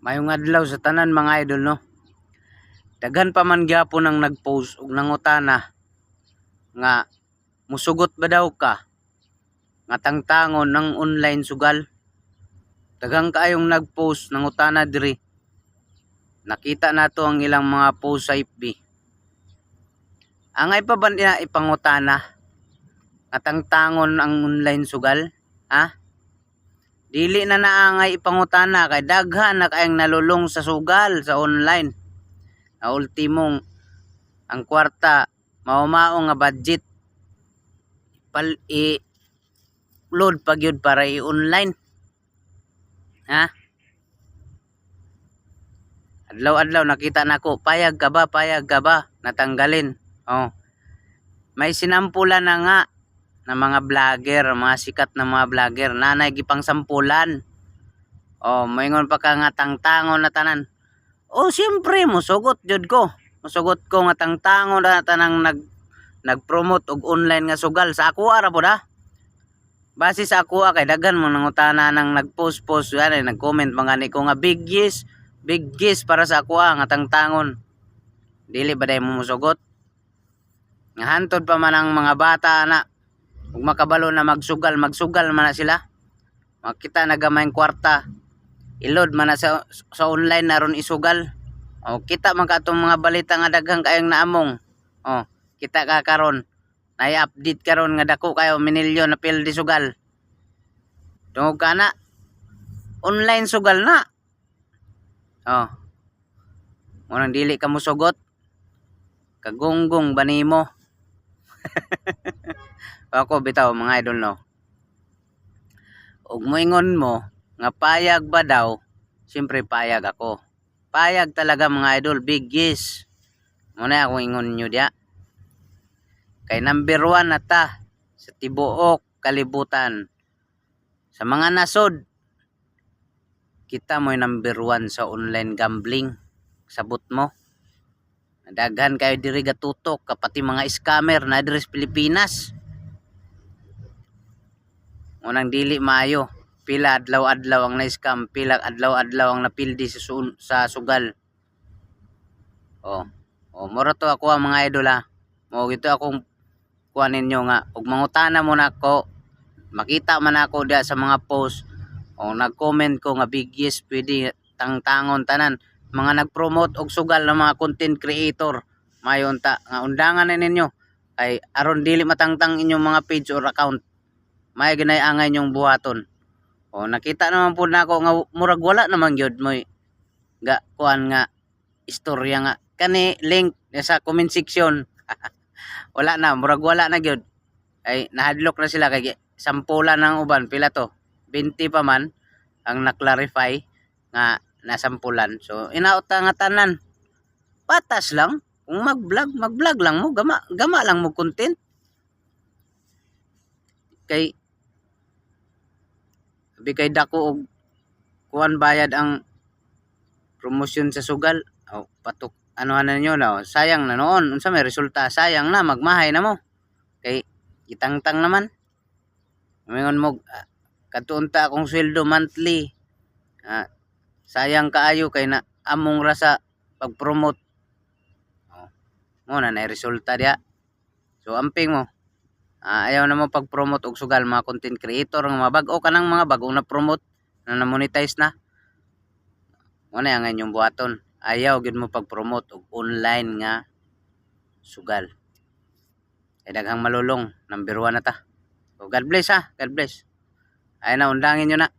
Mayong adlaw sa tanan mga idol no. Daghan pa man gyapon ang nag-post og nangutana nga musugot ba daw ka nga tangtangon ng online sugal. Daghang kaayong nag-post nangutana diri. Nakita nato ang ilang mga post sa FB. Angay pa ba niya ipangutana nga tangtangon ang online sugal? Ha? Dili na naangay ipangutana kay daghan na kayang nalulong sa sugal sa online. Na ultimong ang kwarta mao-mao nga budget i-load pag yun para i-online. Ha? Adlaw-adlaw nakita nako payag ka ba natanggalin. Oh. May sinampulan na nga na mga vlogger, mga sikat na mga vlogger, nanay gipang sampulan. Oh, moingon pa ka nga tangtangon na tanan. Oh, siyempre mosugot jud ko. Mosugot ko nga tangtangon na tanang nag-promote og online nga sugal sa ako ara pod ha. Base sa ako kay daghan mo nangutana nang nag-post yan, nag-comment mga ni ko nga big yes para sa ako nga tangtangon. Dili ba day mo mosugot? Nga hantod pa man ang mga bata na ug makabalo na magsugal man na sila. Makita na gamayng kwarta. I-load man na sa online naron isugal. O kita man ka atong mga balita nga daghang kayong naamong. O kita ka karon. Na-update karon nga dako kayo minilyon na pildi sugal. Tungod kana online sugal na. O. Munang dili ka mosugot. Kagunggong ba nimo? Ako bitaw mga idol no. Ug moingon mo nga payag ba daw? Siyempre payag ako. Payag talaga mga idol, big yes. Muna akong ingon nyo dia. Kay number 1 na ta sa tibuok kalibutan. Sa mga nasod, kita mo'y number 1 sa online gambling. Sabot mo. Daghan kayo diri gatutok kapati mga scammer na diri sa Pilipinas. Unang dili maayo, pila adlaw-adlaw ang na-scam, pila adlaw-adlaw ang napildi sa sugal. Oh, mura to ako ang mga idol ha. Mo gito akong kuha ninyo nga ug mangutana mo nako, makita man ako dia sa mga post o nag-comment ko nga big yes pwede tangtangon tanan mga nag-promote og sugal ng mga content creator. Mayon ta nga undangan na ninyo kay aron dili matangtang inyong mga page or account. May ginay-angay nyong buhaton. O nakita naman po nako nga murag wala naman gyud mo ga kuan nga istorya nga kani link sa comment section. Wala na, murag wala na gyud. Ay nahadlok na sila kay sampulan ng uban pila to 20 pa man ang na-clarify nga nasampulan. So inaot nga tanan patas lang kung mag-vlog lang mo, gama lang mo content. Kay bigay dako og kuan bayad ang promosyon sa sugal. O patok ano niyo na, sayang na noon unsa may resulta, sayang na magmahay na mo. Kay itangtang naman. Mingon mo katuunta akong sweldo monthly. Sayang kaayo kay na among rasa pag-promote. Mo na resulta dia. So amping mo. Ayaw na mo pag-promote og sugal mga content creator nga mga bag-o kanang mga bagong na promote na monetize na. Mo na ang inyong buhaton. Ayaw gid mo pag-promote og online nga sugal. Kay daghang malulong, number 1 na ta. So God bless ha, God bless. Ay na undangin nyo na.